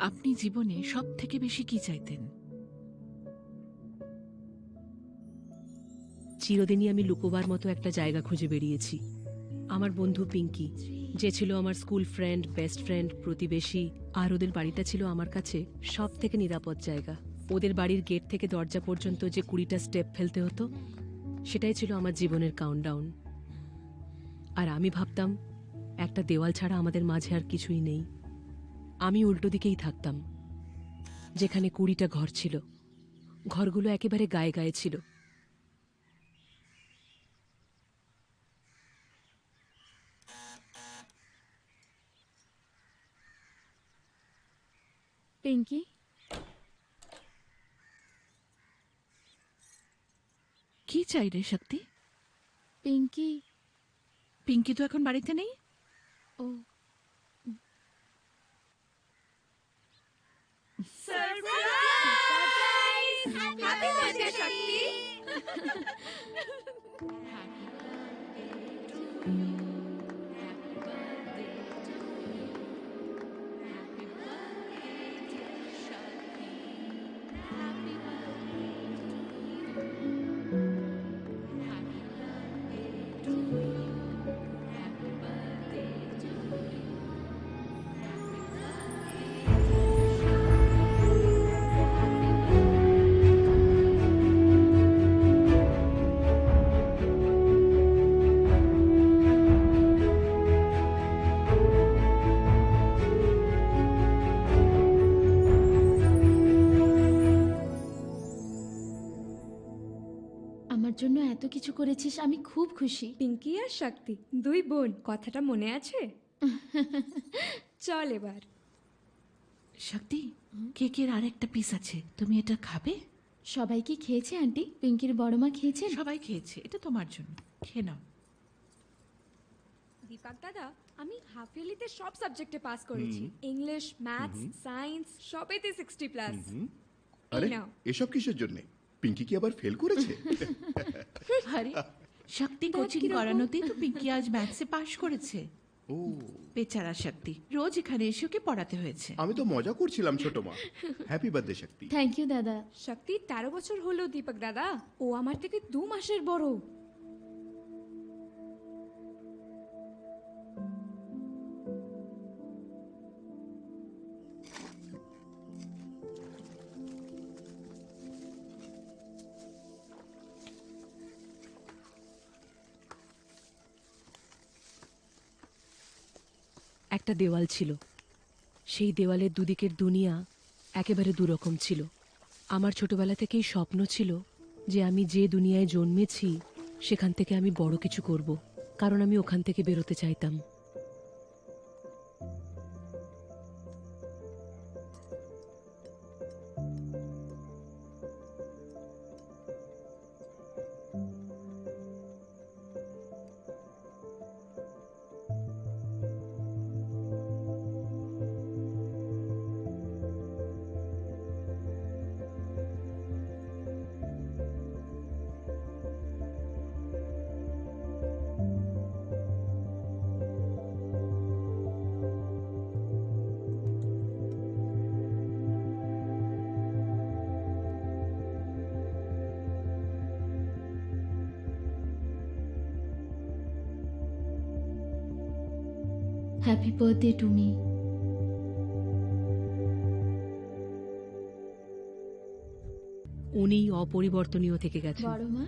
আপনি জীবনে সব থেকে বেশি কি চাইতেন? চিরদিনই আমি লুকোবার মতো একটা জায়গা খুঁজে বেরিয়েছি। আমার বন্ধু পিঙ্কি, যে ছিল আমার স্কুল ফ্রেন্ড, বেস্ট ফ্রেন্ড, প্রতিবেশী, আর ওদের বাড়িটা ছিল আমার কাছে সব থেকে নিরাপদ জায়গা। ওদের বাড়ির গেট থেকে দরজা পর্যন্ত যে 20টা স্টেপ ফেলতে হতো, সেটাই ছিল আমার জীবনের কাউন্টডাউন। আর আমি ভাবতাম একটা দেওয়াল ছাড়া আমাদের মাঝে আর কিছুই নেই। আমি উল্টো দিকেই থাকতাম, যেখানে 20টা ঘর ছিল। ঘরগুলো একেবারে গায়ে গায়ে ছিল। পিঙ্কি, কি চাই রে শক্তি? পিঙ্কি। পিঙ্কি তো এখন বাড়িতে নেই। ও হ্যাপি বার্থডে শক্তি। আমার জন্য এত কিছু করেছিস, আমি খুব খুশি। পিঙ্কি আর শক্তি দুই বোন, কথাটা মনে আছে? চল এবার। শক্তি, কেকের আরেকটা পিস আছে, তুমি এটা খাবে? সবাই কি খেয়েছে আন্টি? পিঙ্কির বড় মা খেয়েছেন? সবাই খেয়েছে, এটা তোমার জন্য, খেয়ে নাও। দীপক দাদা, আমি হাফ ইয়ারলিতে সব সাবজেক্টে পাস করেছি। ইংলিশ, ম্যাথস, সায়েন্স সবেতে 60+। আরে নাও। এসব কিসের জন্য? পিঙ্কি কি আবার ফেল করেছে? আরে শক্তি দেখ কোচিং কিরকম। করানোতেই তো পিঙ্কি আজ ম্যাথসে পাশ করেছে। ও, বেচারা শক্তি, রোজ এখানে এসে ওকে পড়াতে হয়েছে। আমি তো মজা করছিলাম ছোট মা। Happy birthday Shakti. Thank you দাদা। শক্তি 13 বছর হলো দীপক দাদা, ও আমার থেকে 2 মাসের বড়। একটা দেওয়াল ছিল, সেই দেওয়ালের দুদিকের দুনিয়া একেবারে দুরকম ছিল। আমার ছোটবেলা থেকেই স্বপ্ন ছিল যে আমি যে দুনিয়ায় জন্মেছি সেখান থেকে আমি বড় কিছু করব, কারণ আমি ওখান থেকে বেরোতে চাইতাম। Happy birthday to me. উনি অপরিবর্তনীয় থেকে গেছেন। বড় মা,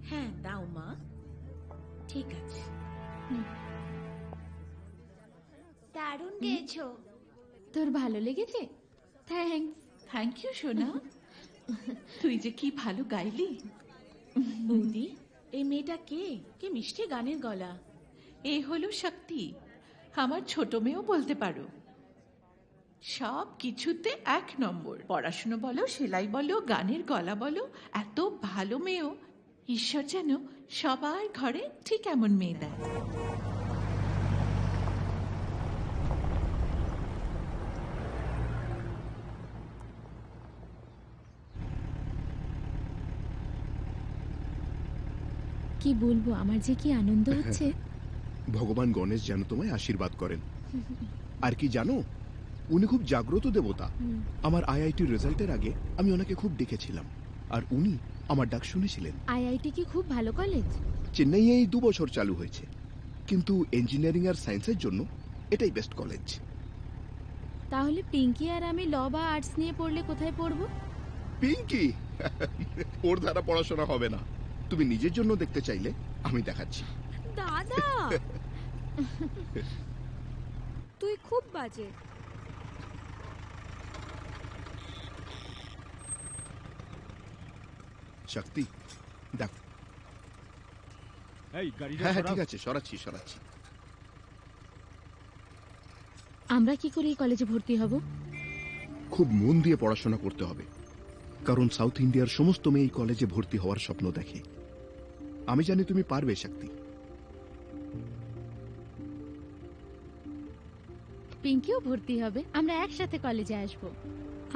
হ্যাঁ দাও মা, ঠিক আছে। দারুণ গেয়েছো। তোর ভালো লেগেছে? থ্যাঙ্কস। থ্যাংক ইউ সোনা। তুই যে কি ভালো গাইলি। বৌদি, এই মেয়েটা কে? কি মিষ্টি গানের গলা। এই হলো শক্তি, আমার ছোট মেয়েও বলতে পারো। সব কিছুতে 1 নম্বর, পড়াশুনো বলো, সেলাই বলো, গানের গলা বলো, এত ভালো মেয়েও ঈশ্বর যেন সবার ঘরে ঠিক এমন মেয়ে দেয়। কি বলবো, আমার যে কি আনন্দ হচ্ছে। ভগবান গণেশ যেন তোমায় আশীর্বাদ করেন। আর কি জানো, উনি খুব জাগ্রত দেবতা। আমার আইআইটির রেজাল্টের আগে আমি ওনাকে খুব ডেকেছিলাম, আর উনি আমার ডাক শুনেছিলেন। আইআইটি কি খুব ভালো কলেজ? চেন্নাইয়ে এই 2 বছর চালু হয়েছে, কিন্তু ইঞ্জিনিয়ারিং আর সায়েন্সের জন্য এটাই বেস্ট কলেজ। তাহলে পিঙ্কি আর আমি ল বা আর্টস নিয়ে পড়লে কোথায় পড়বো? পিঙ্কি ওর দ্বারা পড়াশোনা হবে না। তুমি নিজের জন্য দেখতে চাইলে আমি দেখাচ্ছি। দাদা তুই খুব বাজে। শক্তি দেখ। এই গাড়িটা হ্যাঁ হ্যাঁ সরাও। ঠিক আছে, সরাচ্ছি সরাচ্ছি। আমরা কি করে এই কলেজে ভর্তি হব? খুব মন দিয়ে পড়াশোনা করতে হবে, কারণ সাউথ ইন্ডিয়ার সমস্ত মেয়ে এই কলেজে ভর্তি হওয়ার স্বপ্ন দেখে। আমি জানি তুমি পারবে শক্তি। পিঙ্কিও ভর্তি হবে, আমরা একসাথে কলেজে আসবো।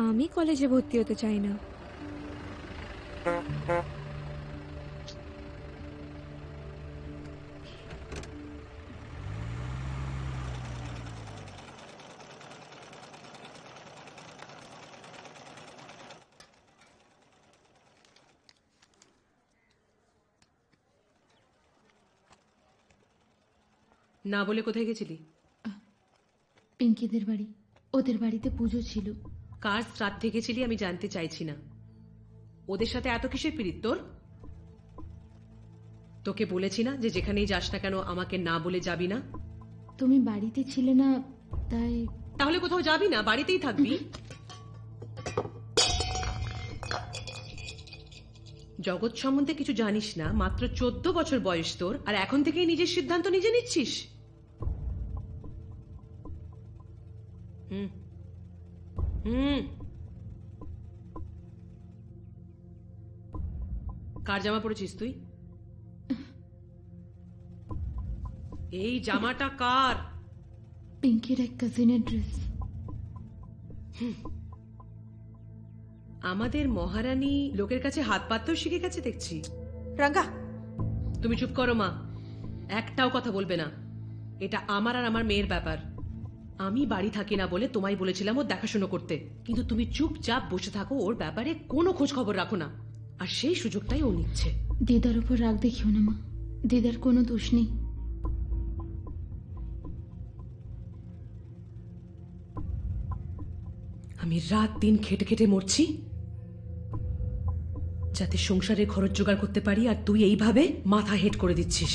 আমি কলেজে ভর্তি হতে চাই না। না বলে কোথায় গেছিলি? পিঙ্কিদের বাড়ি, ওদের বাড়িতে পুজো ছিল। কার শ্রাদ্ধে গেছিলি আমি জানতে চাইছি না। ওদের সাথে এত কিসের পিরিত তোর? তোকে বলেছি না যে যেখানেই যাস না কেন আমাকে না বলে যাবি না? তুমি বাড়িতে ছিলে না, তাই। তাহলে কোথাও যাবি না, বাড়িতেই থাকবি। জগৎ সম্বন্ধে কিছু জানিস না, মাত্র 14 বছর বয়স তোর, আর এখন থেকেই নিজের সিদ্ধান্ত নিজে নিচ্ছিস। হুম হুম কার জামা পড়েছিস তুই? এই জামাটা কার? পিঙ্কির এক কাজিনের ড্রেস। আমাদের মহারানী লোকের কাছে হাত পাততেও শিখে গেছে দেখছি। রাঙ্গা, তুমি চুপ করো মা, একটাও কথা বলবে না। এটা আমার আর আমার মেয়ের ব্যাপার। আমি বাড়ি থাকি না বলে তোমায় বলেছিলাম ওর দেখাশোনা করতে, কিন্তু তুমি চুপচাপ বসে থাকো, ওর ব্যাপারে কোনো খোঁজ খবর রাখো না, আর সেই সুযোগটাই ও নিচ্ছে। দিদার উপর রাগ দেখিও না মা, দিদার কোনো দোষ নেই। আমি রাত দিন খেটে খেটে মরছি যাতে সংসারে খরচ জোগাড় করতে পারি, আর তুই এইভাবে মাথা হেট করে দিচ্ছিস।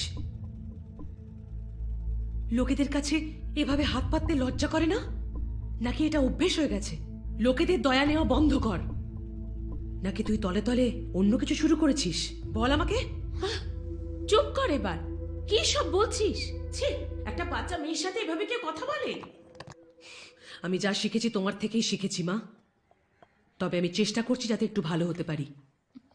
লোকেদের কাছে এভাবে হাত পাততে লজ্জা করে না? নাকি এটা অভ্যেস হয়ে গেছে? লোকেদের দয়া নেওয়া বন্ধ কর। নাকি তুই তলে তলে অন্য কিছু শুরু করেছিস? বল আমাকে। চুপ কর এবার। কি সব বলছিস? ছি, একটা বাচ্চা মেয়ের সাথে এভাবে কেউ কথা বলে? আমি যা শিখেছি তোমার থেকেই শিখেছি মা, তবে আমি চেষ্টা করছি যাতে একটু ভালো হতে পারি,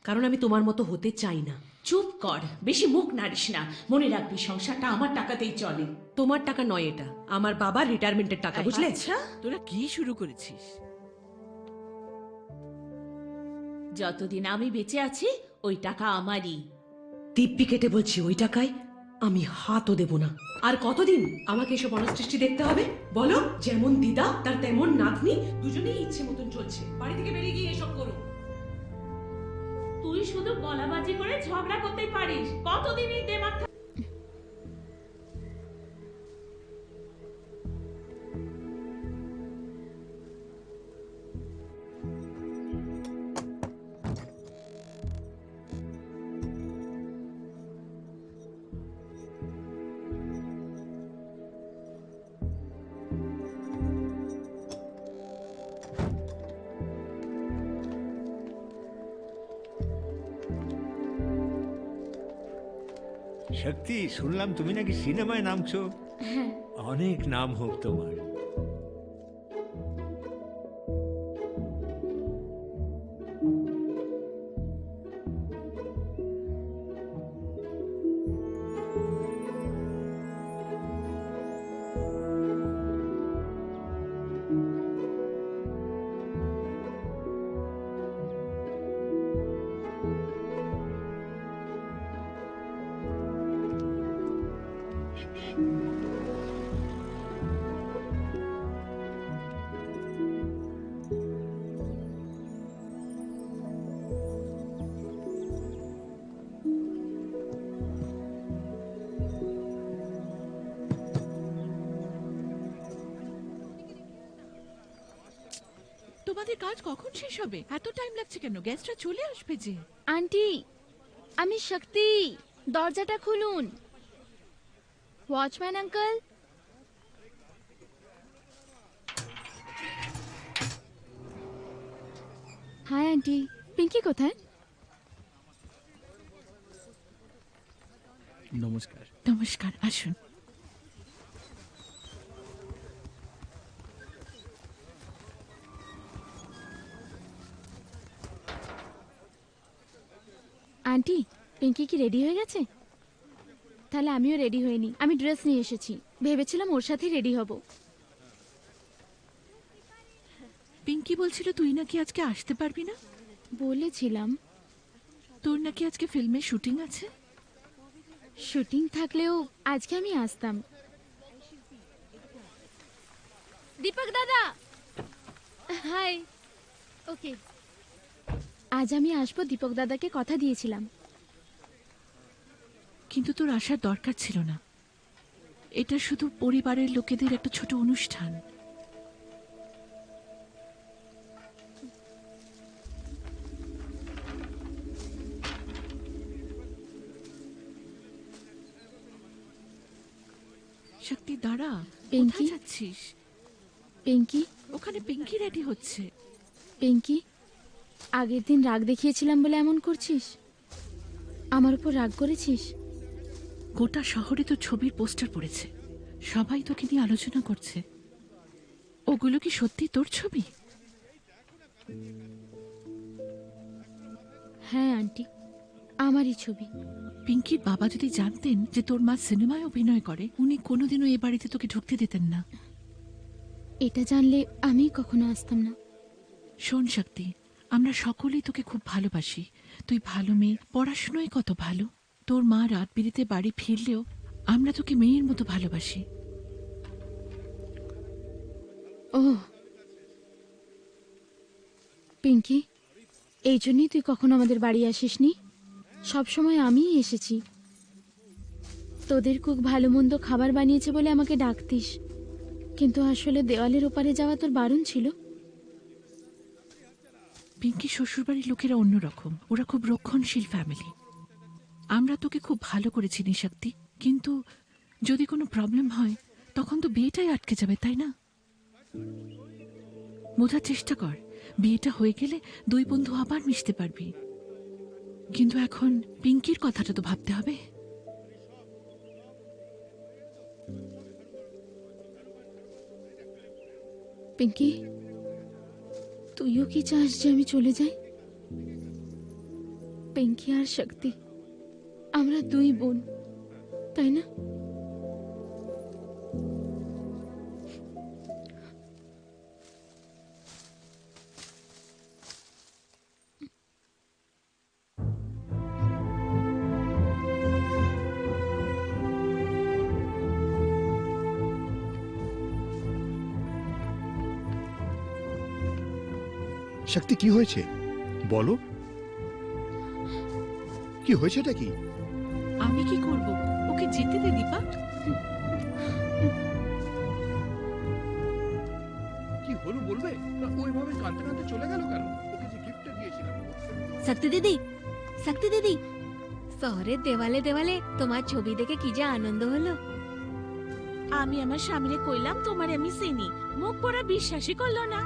কারণ আমি তোমার মতো হতে চাই না। চুপ কর, বেশি মুখ নাড়িস না। মনে রাখবি সংসারটা আমার টাকাতেই চলে। তোমার টাকা নয়, এটা আমার বাবার রিটায়ারমেন্টের টাকা, বুঝলে? আচ্ছা, তোরা কি শুরু করেছিস? যতদিন আমি বেঁচে আছি ওই টাকা আমারই। দিব্যি কেটে বলছি, ওই টাকায় আমি হাতও দেব না। আর কতদিন আমাকে এসব অনাসৃষ্টি দেখতে হবে বলো? যেমন দিদা তার তেমন নাতনি, দুজনেই ইচ্ছে মতন চলছে। বাড়ি থেকে বেরিয়ে গিয়ে এসব করো। তুই শুধু গলাবাজি করে ঝগড়া করতেই পারিস। কতদিন এই দেমাগ শক্তি, শুনলাম তুমি নাকি সিনেমায় নামছো। অনেক নাম হোক তোমার। তোমাদের কাজ কখন শেষ হবে? এত টাইম লাগছে কেন? গেস্টরা চলে আসবে যে। আন্টি, আমি শক্তি, দরজাটা খুলুন। Watchman uncle. Hi aunty, Pinky কোথায়? নমস্কার। নমস্কার, আসুন। আন্টি, পিঙ্কি কি রেডি হয়ে গেছে? তাহলে আমিও রেডি হয়ে নি। আমি ড্রেস নিয়ে এসেছি, ভেবেছিলাম ওর সাথে রেডি হব। পিঙ্কি বলছিল তুই নাকি আজকে আসতে পারবি না। বলেছিলাম। তোর নাকি আজকে ফিল্মে শুটিং আছে। শুটিং থাকলেও আজকে আমি আসতাম। দীপক দাদা, হাই। ওকে, আজ আমি আসবো, দীপক দাদাকে কথা দিয়েছিলাম। কিন্তু তোর আসার দরকার ছিল না। এটা শুধু পরিবারের লোকেদের একটা ছোট অনুষ্ঠান। শক্তি, দাঁড়া। পিঙ্কি? কোথায় যাচ্ছিস? পিঙ্কি, ওখানে পিঙ্কি রেডি হচ্ছে। পিঙ্কি, আগের দিন রাগ দেখিয়েছিলাম বলে এমন করছিস? আমার উপর রাগ করেছিস? গোটা শহরে তো ছবির পোস্টার পড়েছে, সবাই তোকে নিয়ে আলোচনা করছে। ওগুলো কি সত্যি তোর ছবি? হ্যাঁ আন্টি, আমারই ছবি। পিঙ্কির বাবা যদি জানতেন যে তোর মা সিনেমায় অভিনয় করে, উনি কোনোদিনও এ বাড়িতে তোকে ঢুকতে দিতেন না। এটা জানলে আমি কখনো আসতাম না। শোন শক্তি, আমরা সকলেই তোকে খুব ভালোবাসি। তুই ভালো মেয়ে, পড়াশুনোয় কত ভালো। তোর মা রাত বিরেতে বাড়ি ফিরলেও আমরা তোকে মেয়ের মতো ভালোবাসি। ও পিঙ্কি, এই জন্যই তুই কখনো আমাদের বাড়ি আসিসনি। সবসময় আমিই এসেছি। তোদের কুক ভালো মন্দ খাবার বানিয়েছে বলে আমাকে ডাকতিস, কিন্তু আসলে দেওয়ালের ওপারে যাওয়া তোর বারণ ছিল। পিঙ্কি শ্বশুরবাড়ির লোকেরা অন্যরকম, ওরা খুব রক্ষণশীল ফ্যামিলি। আমরা তোকে খুব ভালো করে চিনি শক্তি, কিন্তু যদি কোনো প্রবলেম হয় তখন তো বিয়েটাই আটকে যাবে, তাই না? বোঝার চেষ্টা কর, বিয়েটা হয়ে গেলে দুই বন্ধু আবার মিশতে পারবি। কিন্তু এখন পিঙ্কির কথাটা তো ভাবতে হবে। পিঙ্কি, তুইও কি চাস যে আমি চলে যাই? পিঙ্কি আর শক্তি, আমরা দুই বোন, তাই না? শক্তি, কি হয়েছে বলো? কি হয়েছেটা কি? আমি কি করব? ওকে যেতে দে দীপা। কি হলো বলবে? ওইভাবে কাঁদতে কাঁদতে চলে গেল কেন? ওকে যে গিফটটা দিয়েছিলাম। শক্তি দিদি, শক্তি দিদি, শহরের দেওয়ালে দেওয়ালে তোমার ছবি দেখে কি যে আনন্দ হলো। আমি আমার স্বামীরে কইলাম তোমার আমি চিনি, মুখ পড়া বিশ্বাসই করলো না।